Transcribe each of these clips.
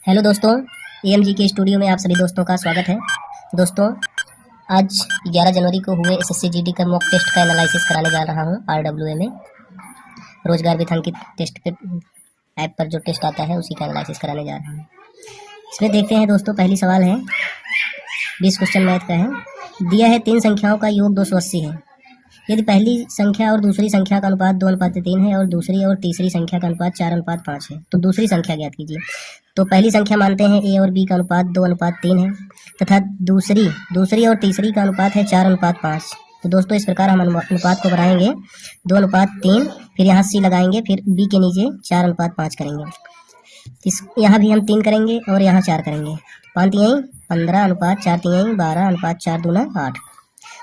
Hello दोस्तों, AMG के studio में आप सभी दोस्तों का स्वागत है। दोस्तों, आज 11 जनवरी को हुए एसएससी जीडी का मॉक टेस्ट का एनालिसिस कराने जा रहा हूं RWA में। रोजगार विथांकित टेस्ट के ऐप पर जो टेस्ट आता है उसी का एनालिसिस कराने जा रहा हूं। इसमें देखते हैं दोस्तों, पहली सवाल है 20 क्वेश्चन मैथ का है। दिया है 3 संख्याओं का योग 280 है। यदि पहली संख्या और दूसरी संख्या का अनुपात 2:3 है और दूसरी और तीसरी संख्या का अनुपात 4:5 है तो दूसरी संख्या ज्ञात कीजिए। तो पहली संख्या मानते हैं ए और बी का अनुपात 2:3 है तथा दूसरी और तीसरी का अनुपात है 4:5। तो दोस्तों इस प्रकार हम अनुपात को बढ़ाएंगे 2:3, फिर यहाँ सी लगाएंगे, फिर बी के नीचे 4:5 करेंगे। यहाँ भी हम 3 करेंगे और यहाँ 4 करेंगे। 5 तिहाई 15:4 तिहाई 12:4 दूना 8।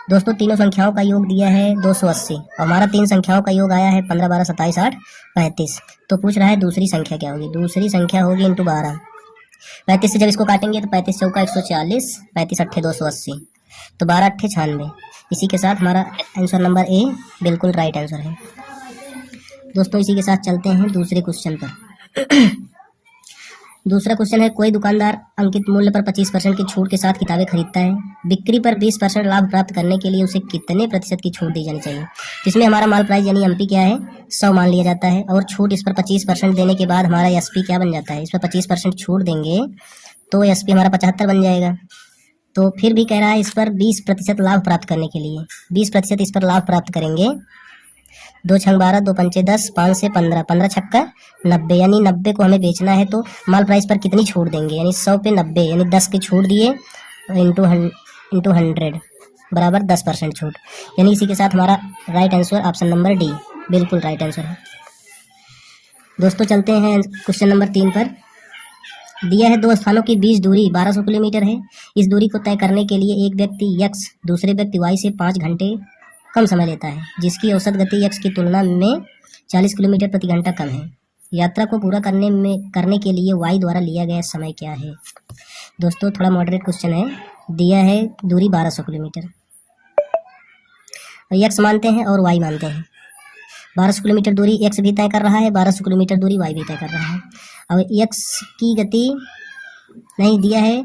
दोस्तों तीनों संख्याओं का योग दिया है 280 और हमारा 3 संख्याओं का योग आया है 15, 12, 27, 8, 35। तो पूछ रहा है दूसरी संख्या क्या होगी। दूसरी संख्या होगी इंटू 12। 35 से जब इसको काटेंगे तो 35 चौका 140, 35 अट्ठे 280, तो 12 अट्ठे 96। इसी के साथ हमारा आंसर नंबर ए बिल्कुल राइट आंसर है। दोस्तों इसी के साथ चलते हैं दूसरे क्वेश्चन पर। दूसरा क्वेश्चन है, कोई दुकानदार अंकित मूल्य पर 25% की छूट के साथ किताबें खरीदता है। बिक्री पर 20% लाभ प्राप्त करने के लिए उसे कितने प्रतिशत की छूट दी जानी चाहिए। इसमें हमारा माल प्राइस यानी एमपी क्या है 100 मान लिया जाता है और छूट इस पर 25% देने के बाद हमारा एसपी क्या बन जाता है। इस पर 25% छूट देंगे तो एसपी हमारा 75 बन जाएगा। तो फिर भी कह रहा है इस पर 20% लाभ प्राप्त करने के लिए 20% इस पर लाभ प्राप्त करेंगे। 2 छंग 12, 2 पंचे 10, 5 से 15, 15 छक्का 90, यानी 90 को हमें बेचना है तो माल प्राइस पर कितनी छूट देंगे, यानी 100 पे 90 यानी 10 की छूट दिए इंटू 100 बराबर 10% छूट, यानी इसी के साथ हमारा right answer option number D बिल्कुल राइट आंसर है। दोस्तों चलते हैं क्वेश्चन नंबर 3 पर। दिया है 2 स्थानों की बीच दूरी 1200 किलोमीटर है। इस दूरी को तय करने के लिए एक व्यक्ति x दूसरे व्यक्ति y से 5 घंटे कम समय लेता है, जिसकी औसत गति x की तुलना में 40 किलोमीटर प्रति घंटा कम है। यात्रा को पूरा करने के लिए y द्वारा लिया गया समय क्या है। दोस्तों थोड़ा मॉडरेट क्वेश्चन है। दिया है दूरी 1200 किलोमीटर, x मानते हैं और y मानते हैं। 1200 किलोमीटर दूरी x भी तय कर रहा है, 1200 किलोमीटर दूरी y भी तय कर रहा है। अब x की गति नहीं दिया है,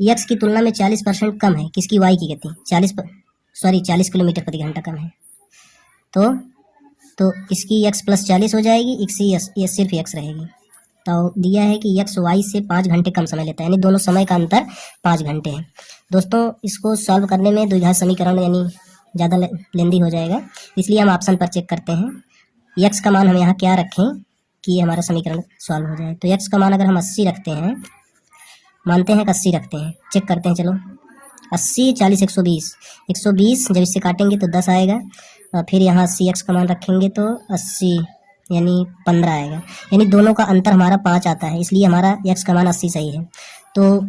x की तुलना में 40% कम है। किसकी? y की गति 40 किलोमीटर प्रति घंटा कम है। तो इसकी x प्लस 40 हो जाएगी, इसकी सिर्फ x रहेगी। तो दिया है कि x y से 5 घंटे कम समय लेता है, यानी दोनों समय का अंतर 5 घंटे है। दोस्तों इसको सॉल्व करने में द्विघात समीकरण यानी ज़्यादा लेंदी हो जाएगा, इसलिए हम ऑप्शन पर चेक करते हैं। x का मान हम यहाँ क्या रखें कि हमारा समीकरण सॉल्व हो जाए। तो x का मान अगर हम 80 रखते हैं, मानते हैं कि 80 रखते हैं, चेक करते हैं। चलो 80, 40, 120 जब इससे काटेंगे तो 10 आएगा और फिर यहाँ 80 x का मान रखेंगे तो 80 यानी 15 आएगा, यानी दोनों का अंतर हमारा 5 आता है, इसलिए हमारा x का मान 80 सही है। तो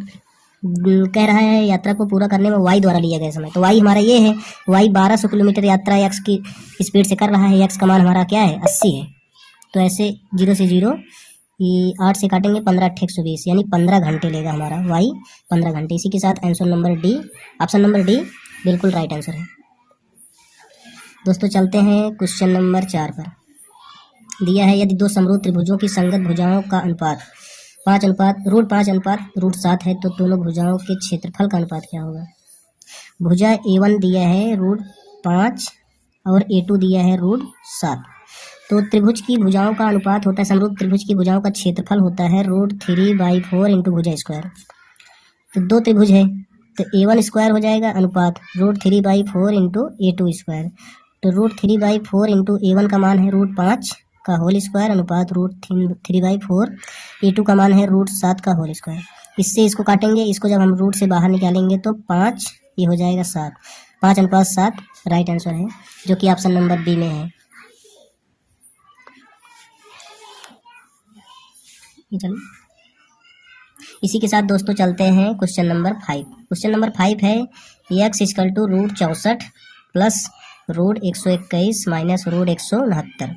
कह रहा है यात्रा को पूरा करने में y द्वारा लिया गया समय, तो y हमारा ये है, y 1200 किलोमीटर यात्रा x की स्पीड से कर रहा है, x का मान हमारा क्या है 80 है। तो ऐसे 0 से 0 ये 8 से काटेंगे 15 अट्ठे 120, यानी 15 घंटे लेगा हमारा y 15 घंटे। इसी के साथ answer number D option number D बिल्कुल राइट आंसर है। दोस्तों चलते हैं क्वेश्चन नंबर 4 पर। दिया है यदि 2 समरूप त्रिभुजों की संगत भुजाओं का अनुपात 5:7 है तो दोनों भुजाओं के क्षेत्रफल का अनुपात क्या होगा। भुजा A1 दिया है √5 और A2 दिया है √7। तो त्रिभुज की भुजाओं का अनुपात होता है, समरूप त्रिभुज की भुजाओं का क्षेत्रफल होता है √3/4 इंटू भुजा स्क्वायर। तो 2 त्रिभुज है तो A1 स्क्वायर हो जाएगा अनुपात √3/4 इंटू A2 स्क्वायर। तो √3/4 इंटू A1 का मान है √5 का होल स्क्वायर अनुपात √3/4, A2 का मान है √7 का होल स्क्वायर। इससे इसको काटेंगे, इसको जब हम रूट से बाहर निकालेंगे तो 5 ये हो जाएगा 7, 5:7 राइट आंसर है, जो कि ऑप्शन नंबर बी में है। चलो इसी के साथ दोस्तों चलते हैं क्वेश्चन नंबर 5। क्वेश्चन नंबर 5 है x = √64 प्लस √121 माइनस √169।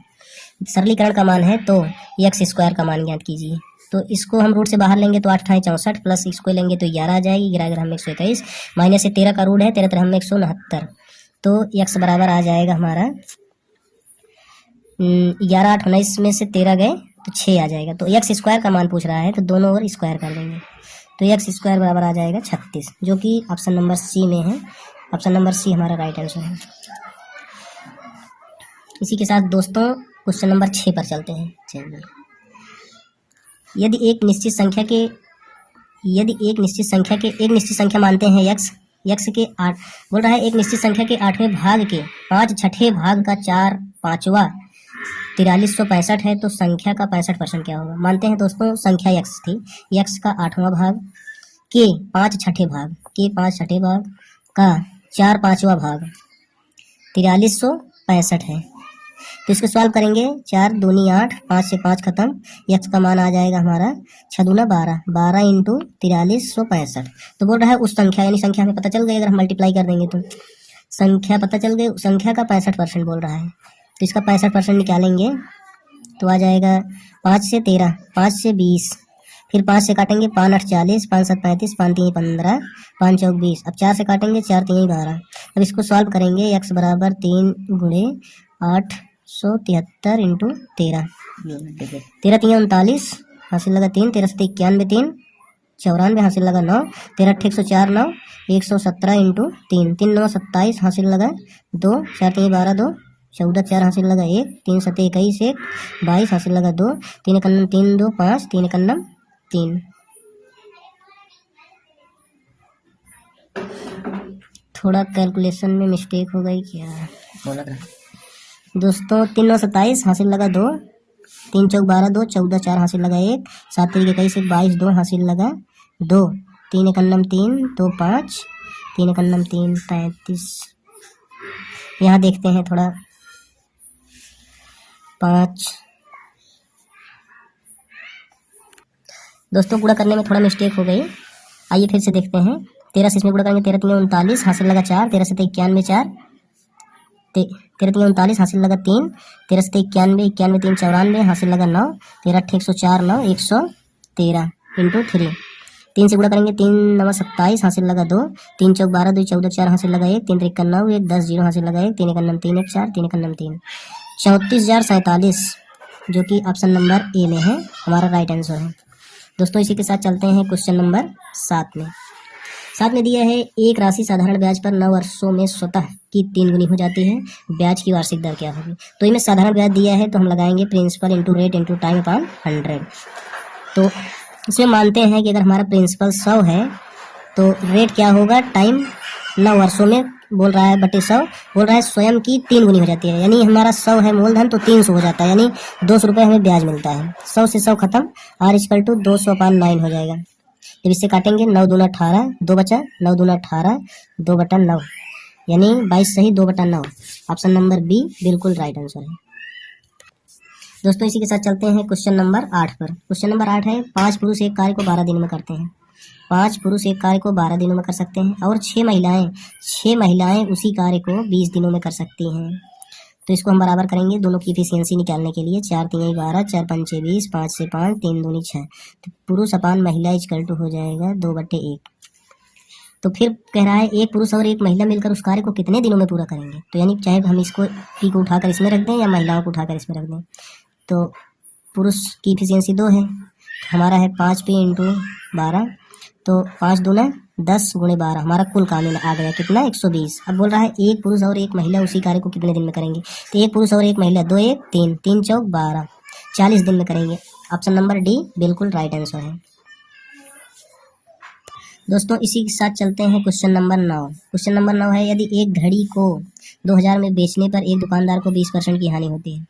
सरलीकरण का मान है तो x स्क्वायर का मान ज्ञात कीजिए। तो इसको हम रूट से बाहर लेंगे तो 8 × 64 प्लस इसको लेंगे तो 11 आ जाएगी, 11 121 माइनस से 13 का रूट है 13 169। तो x बराबर आ जाएगा हमारा 11 8 19 में से 13 गए तो 6 आ जाएगा। तो एक्स स्क्वायर का मान पूछ रहा है तो दोनों ओर स्क्वायर कर देंगे, तो एक्स स्क्वायर बराबर आ जाएगा 36, जो कि ऑप्शन नंबर सी में है। ऑप्शन नंबर सी हमारा राइट आंसर है। इसी के साथ दोस्तों क्वेश्चन नंबर 6 पर चलते हैं। चलिए, यदि एक निश्चित संख्या मानते हैं यक्स के 8 बोल रहा है, एक निश्चित संख्या के 8वें भाग के 5/6 भाग का 4/5 4365 है, तो संख्या का 65% क्या होगा। मानते हैं दोस्तों संख्या यक्स थी, यक्स का 8वां भाग के 5/6 भाग का 4/5 भाग 4365 है। तो इसको सॉल्व करेंगे, 4 दूनी 8, 5 से 5 खत्म, यक्स का मान आ जाएगा हमारा 6 दूना 12, 12 इंटू 4365। तो बोल रहा है उस संख्या, यानी संख्या हमें पता चल गई, अगर हम मल्टीप्लाई कर देंगे तो संख्या पता चल गई, संख्या का 65% बोल रहा है। तो इसका 65% निकालेंगे तो आ जाएगा 5 से 13, 5 से 20, फिर 5 से काटेंगे 5 8 40, 5 7 35, 5 3 15, 5 4 20। अब 4 से काटेंगे 4 3 12। अब इसको सॉल्व करेंगे, x बराबर 3 गुणे 873 इंटू 13, 13 3 39, हासिल लगा 3, 13 से 91 3 94, हासिल लगा 9, 13 8 104 9, 117 इंटू 3, 3 9 27, हासिल लगा 2, 4 3 12 2, 14 4, हासिल लगा 1, 3 7 21 1, 22, हासिल लगा 2, 3 1 3 2 5, 3 1 3। थोड़ा कैलकुलेशन में मिस्टेक हो गई क्या बोला था दोस्तों। 3 9 27, हासिल लगा 2, 3 4 12 2, 14 4, हासिल लगा 1, 7 3 21 22 2, हासिल लगा 2, 3 1 3 2 5, 3 1 3 33। यहाँ देखते हैं थोड़ा 5 दोस्तों, गुणा करने में थोड़ा मिस्टेक हो गई। आइए फिर से देखते हैं। 13 से इसमें गुणा करेंगे, 13 3 39, हासिल लगा 4, 13 से 91 4, 13 3 39, हासिल लगा 3, 13 से 91 91 3 94, हासिल लगा 9, 13 8 104 9, 113 इंटू 3। 3 से गुणा करेंगे, 3 9 27, हासिल लगा 2, 3 4 12 2 14 4, हासिल लगा 1, 3 3 9 1 10 0, हासिल लगा 1, 3 1 3 1 4, 3 1 3 34,047, जो कि ऑप्शन नंबर ए में है, हमारा राइट आंसर है। दोस्तों इसी के साथ चलते हैं क्वेश्चन नंबर 7 में। 7 में दिया है, एक राशि साधारण ब्याज पर 9 वर्षों में स्वतः की 3 गुनी हो जाती है, ब्याज की वार्षिक दर क्या होगी। तो इनमें साधारण ब्याज दिया है, तो हम लगाएंगे principal into rate into time upon 100। तो इसमें मानते हैं कि अगर हमारा प्रिंसिपल 100 है तो रेट क्या होगा, टाइम 9 वर्षों में बोल रहा है बटे 100, बोल रहा है स्वयं की 3 गुनी हो जाती है, यानी हमारा 100 है मूलधन तो 300 हो जाता है, यानी 200 रुपये हमें ब्याज मिलता है। 100 से 100 खत्म, r इक्वल टू 200/9 हो जाएगा। जब इससे काटेंगे 9 दूना 18, 2 बचा, 9 दूना 18, 2/9, यानी 22 सही 2/9। ऑप्शन नंबर बी बिल्कुल राइट आंसर है। दोस्तों इसी के साथ चलते हैं क्वेश्चन नंबर 8 पर। क्वेश्चन नंबर 8 है, 5 पुरुष एक कार्य को 12 दिनों में करते हैं। 5 पुरुष एक कार्य को 12 दिनों में कर सकते हैं और 6 महिलाएं उसी कार्य को 20 दिनों में कर सकती हैं। तो इसको हम बराबर करेंगे दोनों की एफिशिएंसी निकालने के लिए। 4 3 12, 4 5 20, 5 से 5, 3 दूनी 6। तो पुरुष अपान महिला इक्वल टू हो जाएगा 2/1। तो फिर कह रहा है एक पुरुष और एक महिला मिलकर उस कार्य को कितने दिनों में पूरा करेंगे। तो यानी चाहे हम इसको पी को उठाकर इसमें रख दें या महिलाओं को उठाकर इसमें रख दें। तो पुरुष की एफिशिएंसी 2 है, हमारा है 5 पे इंटू 12, तो 5 दूना 10 गुणे 12, हमारा कुल काम आ गया कितना 120। अब बोल रहा है एक पुरुष और एक महिला उसी कार्य को कितने दिन में करेंगे। तो एक पुरुष और एक महिला 2 1 3, 3 4 12, 40 दिन में करेंगे। ऑप्शन नंबर डी बिल्कुल राइट आंसर है। दोस्तों इसी के साथ चलते हैं क्वेश्चन नंबर 9। क्वेश्चन नंबर 9 है, यदि एक घड़ी को 2000 में बेचने पर एक दुकानदार को 20% की हानि होती है।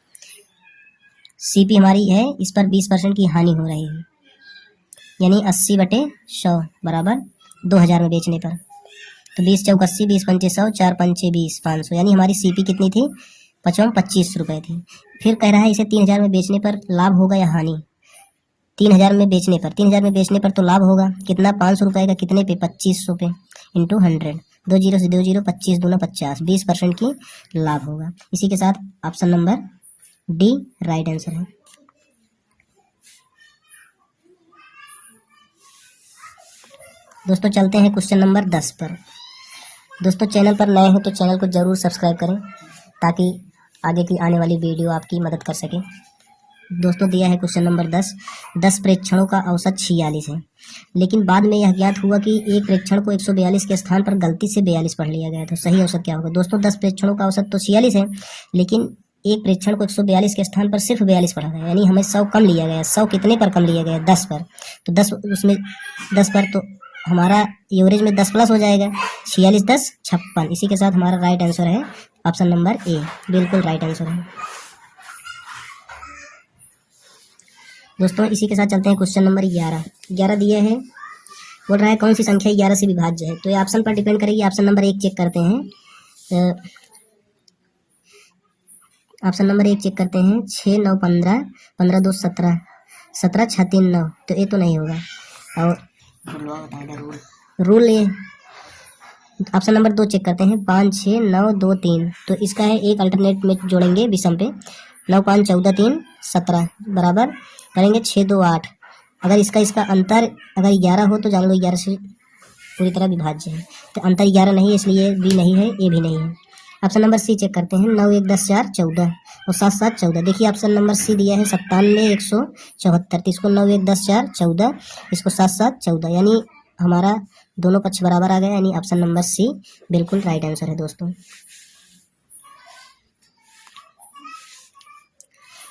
सीपी हमारी है, इस पर 20% की हानि हो रही है, यानी 80/100 बराबर 2000 में बेचने पर। तो 20 चौक 80, 20 पंचे 100, 4 पंचे 20, 500, यानी हमारी सीपी कितनी थी 25 रुपये थी। फिर कह रहा है इसे 3000 में बेचने पर लाभ होगा या हानि। 3000 में बेचने पर तो लाभ होगा कितना 500 रुपये का, कितने पे 2500 पे इंटू 100, 2 जीरो से 2 जीरो, 25 दूना 50, 20% की लाभ होगा। इसी के साथ option number D right answer है। दोस्तों चलते हैं क्वेश्चन नंबर 10 पर। दोस्तों चैनल पर नए हो तो चैनल को ज़रूर सब्सक्राइब करें ताकि आगे की आने वाली वीडियो आपकी मदद कर सके। दोस्तों दिया है क्वेश्चन नंबर 10 प्रेक्षणों का औसत 46 है, लेकिन बाद में यह ज्ञात हुआ कि एक प्रेक्षण को 142 के स्थान पर गलती से 42 पढ़ लिया गया। तो सही औसत क्या होगा दोस्तों? 10 प्रेक्षणों का औसत तो 46 है, लेकिन एक प्रेक्षण को 142 के स्थान पर सिर्फ 42 पढ़ा गया, यानी हमें 100 कम लिया गया। 100 कितने पर कम लिया गया? 10 पर। तो 10 उसमें 10 पर तो हमारा एवरेज में 10 प्लस हो जाएगा। 46 10 56। इसी के साथ हमारा राइट आंसर है ऑप्शन नंबर ए, बिल्कुल राइट आंसर है। दोस्तों इसी के साथ चलते हैं क्वेश्चन नंबर 11 दिया है, बोल रहा है कौन सी संख्या 11 से विभाज्य है। तो ये ऑप्शन पर डिपेंड करेगी। ऑप्शन नंबर 1 चेक करते हैं। ऑप्शन नंबर 1 चेक करते हैं। 6 9 15, 15 2 17, 17 6 3 9। तो ये तो नहीं होगा। और रूल ये ऑप्शन नंबर 2 चेक करते हैं। 5 6 9 2 3। तो इसका है एक अल्टरनेट में जोड़ेंगे विषम पे। 9 5 14 3 17 बराबर करेंगे 6 2 8। अगर इसका अंतर अगर 11 हो तो जान लो 11 से पूरी तरह विभाज्य है। तो अंतर 11 नहीं है, इसलिए बी नहीं है, ए भी नहीं है। ऑप्शन नंबर सी चेक करते हैं। 9 1 10 4 14 और 7 7 14। देखिए ऑप्शन नंबर सी दिया है 97 174। तो इसको 9 1 10 4 14, इसको 7 7 14, यानी हमारा दोनों पक्ष बराबर आ गया, यानी ऑप्शन नंबर सी बिल्कुल राइट आंसर है दोस्तों।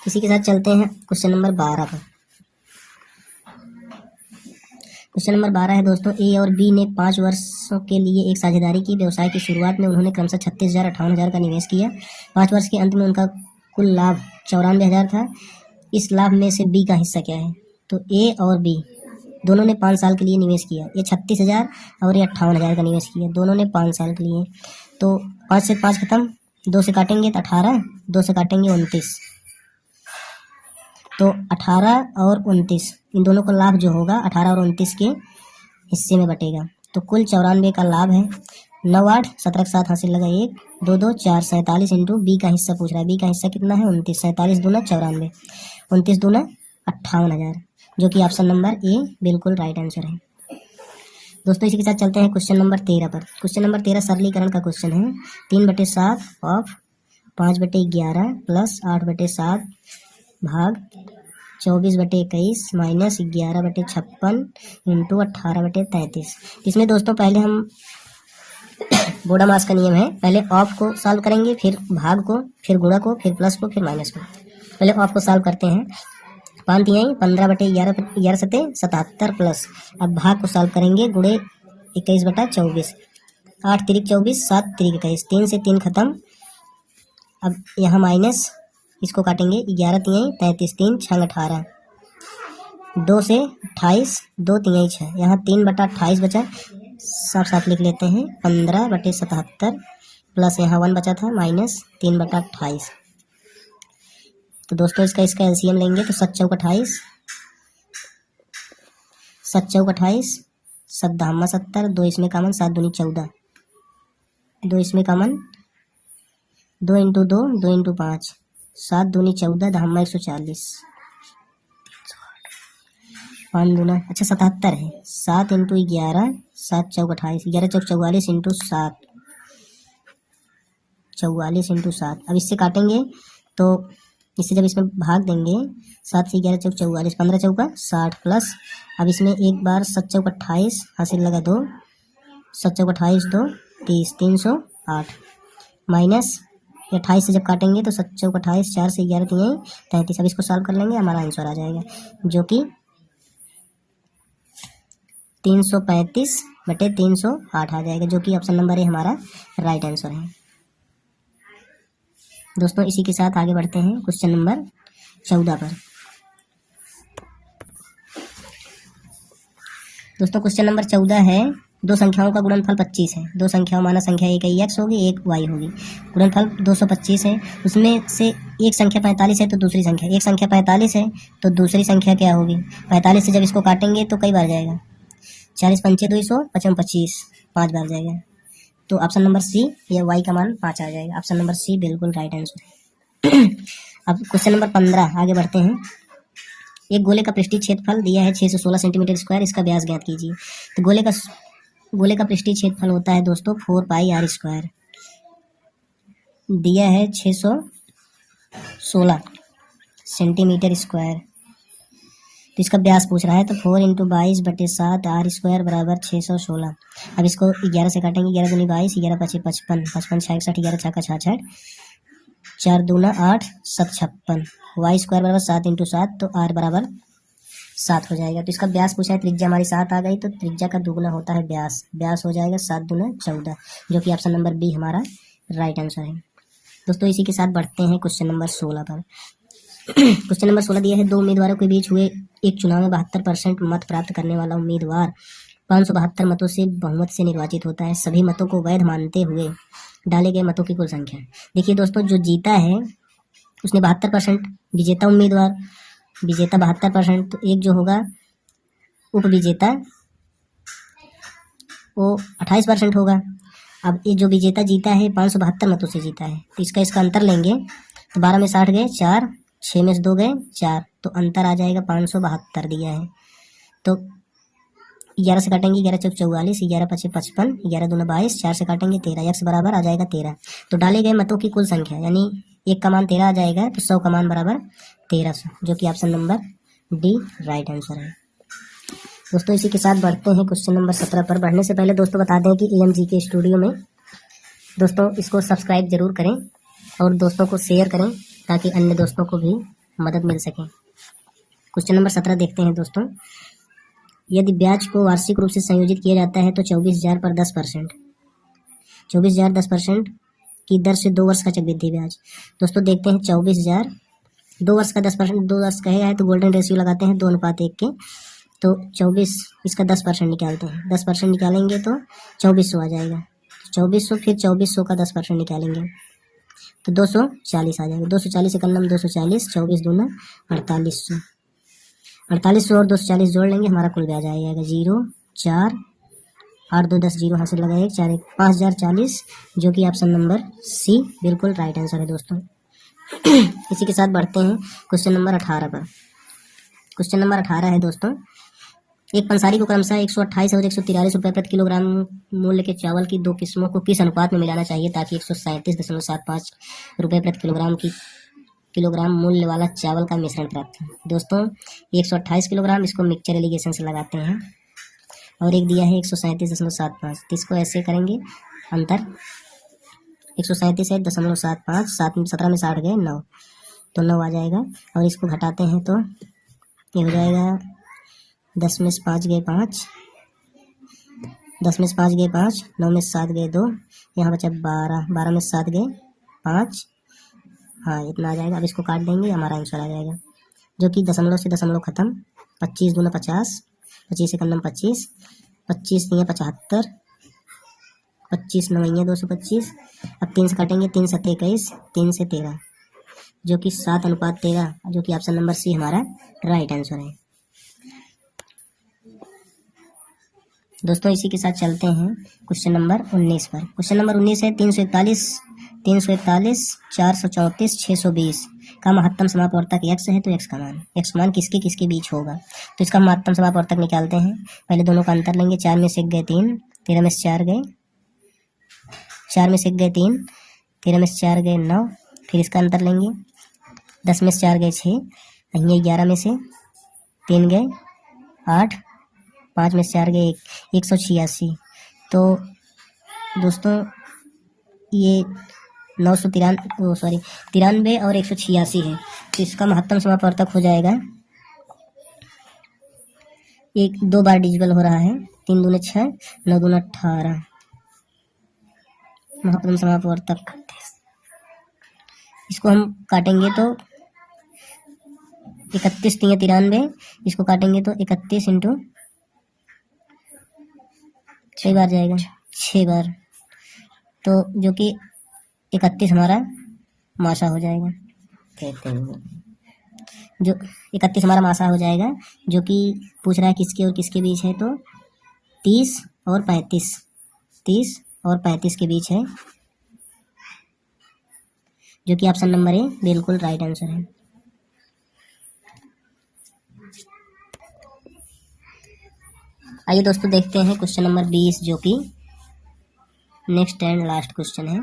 इसी के साथ चलते हैं क्वेश्चन नंबर 12 पर। क्वेश्चन नंबर 12 है दोस्तों, ए और बी ने 5 वर्षों के लिए एक साझेदारी की। व्यवसाय की शुरुआत में उन्होंने क्रमशः 36,000 58,000 का निवेश किया। 5 वर्ष के अंत में उनका कुल लाभ 94,000 था। इस लाभ में से बी का हिस्सा क्या है? तो ए और बी दोनों ने 5 साल के लिए निवेश किया। ये 36,000 और ये 58,000 का निवेश किया, दोनों ने 5 साल के लिए। तो 5 से 5 खत्म, 2 से काटेंगे तो 18, 2 से काटेंगे 29। तो 18 और 29 इन दोनों का लाभ जो होगा 18 और 29 के हिस्से में बटेगा। तो कुल 94 का लाभ है। 9 8 17 के साथ हासिल लगा 1 2 2 4 47 इंटू बी का हिस्सा पूछ रहा है। बी का हिस्सा कितना है? 29। 47 दूना 94, 29 दूना 58,000, जो कि ऑप्शन नंबर ए बिल्कुल राइट आंसर है। दोस्तों इसी के साथ चलते हैं क्वेश्चन नंबर 13 पर। क्वेश्चन नंबर 13 सरलीकरण का क्वेश्चन है। 3/7 ऑफ 5/11 प्लस 8/7 भाग 24/21 माइनस 11/56 इंटू 18/33। इसमें दोस्तों पहले हम बोडा मास का नियम है, पहले ऑफ को सॉल्व करेंगे, फिर भाग को, फिर गुणा को, फिर प्लस को, फिर माइनस को। पहले ऑफ को सॉल्व करते हैं। 5 3 15/11 11 सते 77 प्लस, अब भाग को सॉल्व करेंगे, गुणे 21/24, 8 3 24, 7 3 21, 3 से 3 खत्म। अब यहाँ माइनस, इसको काटेंगे, 11 3 33, 3 6 18, 2 से 28, 2 3 6, यहाँ 3/28 बचा, साफ साफ लिख लेते हैं। 15/77 प्लस यहाँ 1 बचा था माइनस 3/28। तो दोस्तों इसका एलसीएम लेंगे तो 7 चौक 28, 7 चौक 28, 7 धामा 70, 2 इसमें कॉमन, 7 दूनी 14, 2 इसमें कॉमन, 2 इंटू 2, 2 इंटू 5, 7 दूनी 14, धामा 140, 5 दूना, अच्छा 77 है, 7 इंटू 11, 7 चौक 28, 11 चौक 44 इंटू 7, 44 इंटू 7। अब इससे काटेंगे तो इससे जब इसमें भाग देंगे, 7 से 11 चौक 44, 15 चौका 60 प्लस, अब इसमें एक बार 7 चौक 28 हासिल लगा 2, 7 चौक 28 2 30, 308 माइनस 28 से जब काटेंगे तो 7 चौक 28, 4 से 11 3 33। अब इसको सॉल्व कर लेंगे, हमारा आंसर आ जाएगा जो कि 335/308 आ जाएगा, जो कि ऑप्शन नंबर ए हमारा राइट आंसर है। दोस्तों इसी के साथ आगे बढ़ते हैं क्वेश्चन नंबर 14 पर। दोस्तों क्वेश्चन नंबर 14 है, दो संख्याओं का गुणनफल 25 है। दो संख्याओं माना संख्या एक x होगी, एक y होगी। गुणनफल 225 है, उसमें से एक संख्या 45 है तो दूसरी संख्या, एक संख्या 45 है तो दूसरी संख्या क्या होगी? 45 से जब इसको काटेंगे तो कई बार जाएगा, 40 पंचे 200, 55 25, 5 बार जाएगा। तो ऑप्शन नंबर सी, या y का मान 5 आ जाएगा। ऑप्शन नंबर सी बिल्कुल राइट आंसर है। अब क्वेश्चन नंबर 15 आगे बढ़ते हैं। एक गोले का पृष्ठीय क्षेत्रफल दिया है 6 से 16 सेंटीमीटर स्क्वायर, इसका व्यास ज्ञात कीजिए। तो गोले का पृष्ठीय क्षेत्रफल होता है दोस्तों 4 पाई r स्क्वायर। दिया है 616 सेंटीमीटर स्क्वायर। तो इसका व्यास पूछ रहा है, तो 4 × 22/7 r स्क्वायर बराबर 616। अब इसको 11 से काटेंगे, 11 दूनी 22, 11 पचे 55, 55 6 61, 11 छक्का 66, 4 दूना 8, 7 56, y स्क्वायर बराबर 7 × 7, तो r बराबर 7 हो जाएगा। तो इसका व्यास पूछा है, त्रिज्या हमारी 7 आ गई, तो त्रिज्या का दुगुना होता है व्यास, व्यास हो जाएगा 7 दूना 14, जो कि ऑप्शन नंबर बी हमारा राइट आंसर है। दोस्तों इसी के साथ बढ़ते हैं क्वेश्चन नंबर 16 पर। क्वेश्चन नंबर 16 दिया है, दो उम्मीदवारों के बीच हुए एक चुनाव में 72% मत प्राप्त करने वाला उम्मीदवार 572 मतों से बहुमत से निर्वाचित होता है। सभी मतों को वैध मानते हुए डाले गए मतों की कुल संख्या। देखिए दोस्तों, जो जीता है उसने 72%, विजेता उम्मीदवार, विजेता 72%, तो एक जो होगा उप विजेता वो 28% होगा। अब ये जो विजेता जीता है 572 मतों से जीता है, तो इसका अंतर लेंगे, तो 12 में 60 गए 4, 6 में से 2 गए 4, तो अंतर आ जाएगा 572 दिया है। तो 11 से काटेंगे, 11 चौक 44, 11 पचे 55, 11 दूना 22, 4 से काटेंगे 13, x बराबर आ जाएगा 13। तो डाले गए मतों की कुल संख्या, यानी एक का मान 13 आ जाएगा, तो 100 का मान बराबर 1300, जो कि option number D right answer है। दोस्तों इसी के साथ बढ़ते हैं क्वेश्चन नंबर 17 पर। बढ़ने से पहले दोस्तों बता दें कि AMGK स्टूडियो में दोस्तों इसको सब्सक्राइब जरूर करें और दोस्तों को शेयर करें, ताकि अन्य दोस्तों को भी मदद मिल सके। क्वेश्चन नंबर 17 देखते हैं दोस्तों। यदि ब्याज को वार्षिक रूप से संयोजित किया जाता है तो 24,000 पर 10%, 24,000 10% की दर से 2 वर्ष का चक्रवृद्धि ब्याज। दोस्तों देखते हैं 24,000 2 वर्ष का 10%, 2 वर्ष कहे है तो गोल्डन रेशियो लगाते हैं 2:1 के, तो 24 इसका 10% निकालते हैं, 10% निकालेंगे तो 2400 आ जाएगा, 2400 फिर 2400 का 10% निकालेंगे तो 240 आ जाएगा, 240 से करना 240, 24 दूना 4800, 4800 और 240 जोड़ लेंगे, हमारा कुल ब्याज आ जाएगा 0 4 8 2 10 0 हासिल लगा 1 4 1 5040, जो कि ऑप्शन नंबर सी बिल्कुल राइट आंसर है दोस्तों। इसी के साथ बढ़ते हैं क्वेश्चन नंबर 18 पर। क्वेश्चन नंबर 18 है दोस्तों, एक पंसारी को क्रमशः 128 और 143 रुपये प्रति किलोग्राम मूल्य के चावल की दो किस्मों को किस अनुपात में मिलाना चाहिए ताकि 137.75 रुपये प्रति किलोग्राम मूल्य वाला चावल का मिश्रण प्राप्त हो। दोस्तों 128 किलोग्राम, इसको मिक्सचर एलिगेशन से लगाते हैं, और एक दिया है 137.75, तो इसको ऐसे करेंगे, अंतर 137 है 0.75, 17 में 60 गए 9, तो 9 आ जाएगा, और इसको घटाते हैं तो ये हो जाएगा 10 में से 5 गए 5, 10 में से 5 गए 5, 9 में से 7 गए 2, यहाँ बचा 12, 12 में से 7 गए 5, हाँ इतना आ जाएगा। अब इसको काट देंगे, हमारा आंसर आ जाएगा, जो कि दशमलव से दशमलव खत्म, 25 दूना 50, 25 से कन्नम 25, 25 दिए 75, 25 नवैया 225, अब 3 से काटेंगे, 3 7 21, 3 से 13, जो कि 7:13, जो कि ऑप्शन नंबर सी हमारा राइट आंसर है। दोस्तों इसी के साथ चलते हैं क्वेश्चन नंबर 19 पर। क्वेश्चन नंबर 19 है, 341, 434, 620 का महत्तम समापवर्तक x है, तो x मान किसके किसके बीच होगा। तो इसका महत्तम समापवर्तक निकालते हैं, पहले दोनों का अंतर लेंगे, 4 में से 1 गए 3, 13 में से 4 गए, 4 में से 1 गए 3, 13 में से 4 गए 9, फिर इसका अंतर लेंगे, 10 में से 4 गए 6, यहाँ 11 में से 3 गए 8, 5 में से 4 गए 186। तो दोस्तों ये 93 और 186 है, तो इसका महत्तम समापवर्तक हो जाएगा, एक 2 बार डिविजिबल हो रहा है, 3 दूने 6, 9 दूना 18, महत्तम समापवर्तक। इसको हम काटेंगे तो 31 3 93, इसको काटेंगे तो 31 इंटू 6 बार जाएगा, 6 बार, तो जो कि 31 हमारा मासा हो जाएगा, कहते हैं जो 31 हमारा मासा हो जाएगा, जो कि पूछ रहा है किसके और किसके बीच है, तो 30 और 35, 30 और 35 के बीच है, जो कि ऑप्शन नंबर ए बिल्कुल राइट आंसर है। आइए दोस्तों देखते हैं क्वेश्चन नंबर 20, जो कि नेक्स्ट एंड लास्ट क्वेश्चन है।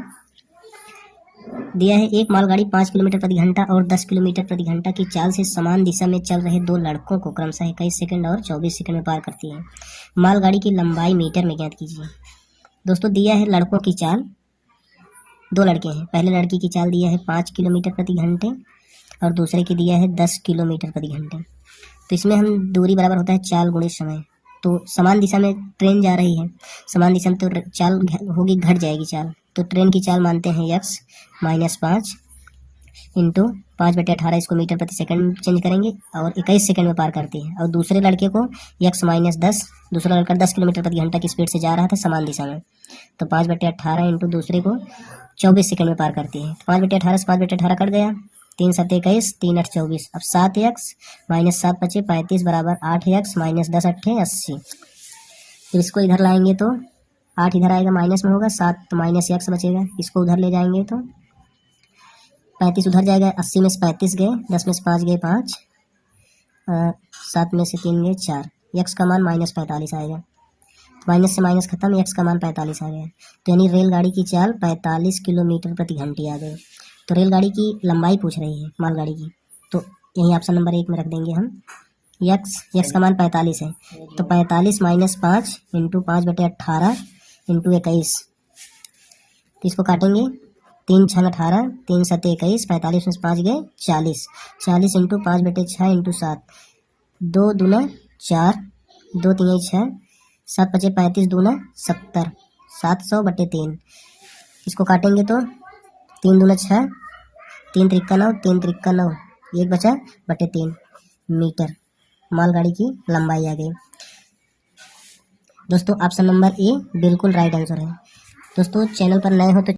दिया है एक मालगाड़ी 5 किलोमीटर प्रति घंटा और 10 किलोमीटर प्रति घंटा की चाल से समान दिशा में चल रहे दो लड़कों को क्रमशः 21 सेकंड और 24 सेकंड में पार करती है। मालगाड़ी की लंबाई मीटर में ज्ञात कीजिए। दोस्तों दिया है लड़कों की चाल, दो लड़के हैं, पहले लड़की की चाल दिया है 5 किलोमीटर प्रति घंटे और दूसरे की दिया है 10 किलोमीटर प्रति घंटे। तो इसमें हम दूरी बराबर होता है चाल गुणे समय। तो समान दिशा में ट्रेन जा रही है, समान दिशा में तो चाल होगी, घट जाएगी चाल। तो ट्रेन की चाल मानते हैं x -5 इंटू 5/18, इसको मीटर प्रति सेकंड चेंज करेंगे और 21 सेकंड में पार करती है। और दूसरे लड़के को x -10, दूसरा लड़का 10 किलोमीटर प्रति घंटा की स्पीड से जा रहा था समान दिशा में, तो 5/18 इंटू दूसरे को 24 सेकंड में पार करती है। 5/18 से 5/18 कट गया, 3 7 21, 3 8 24। अब 7x -7 बचे 35 बराबर 8x -10 8 80। फिर इसको इधर लाएंगे तो 8 इधर आएगा, माइनस में होगा, 7 तो -x बचेगा, इसको उधर ले जाएंगे तो 35 उधर जाएगा, 80 में से 35 गए, 10 में से 5 गए 5, 7 में से 3 गए 4, x का मान -45 आएगा। माइनस से माइनस खत्म, x का मान 45 आ गया। तो यानी रेलगाड़ी की चाल 45 किलोमीटर प्रति घंटे आ गई। तो रेलगाड़ी की लंबाई पूछ रही है मालगाड़ी की, तो यही ऑप्शन नंबर 1 में रख देंगे हम। x का मान 45 है, तो 45 - 5 इंटू 5/18 इंटू 21। तो इसको काटेंगे, 3 6 18, 3 7 21, 45 में से 5 गए 40, 40 इंटू 5/6 इंटू 7, 2 दूना 4, 2 3 6, 7 बचे 35 दूना 70, 700/3। इसको काटेंगे तो 3 दूना 6, 3 त्रिक्का 9, 3 त्रिक्का 9, 1 बचा बटे 3 मीटर मालगाड़ी की लंबाई आ गई। दोस्तों ऑप्शन नंबर ए बिल्कुल राइट आंसर है। दोस्तों चैनल पर नए हो तो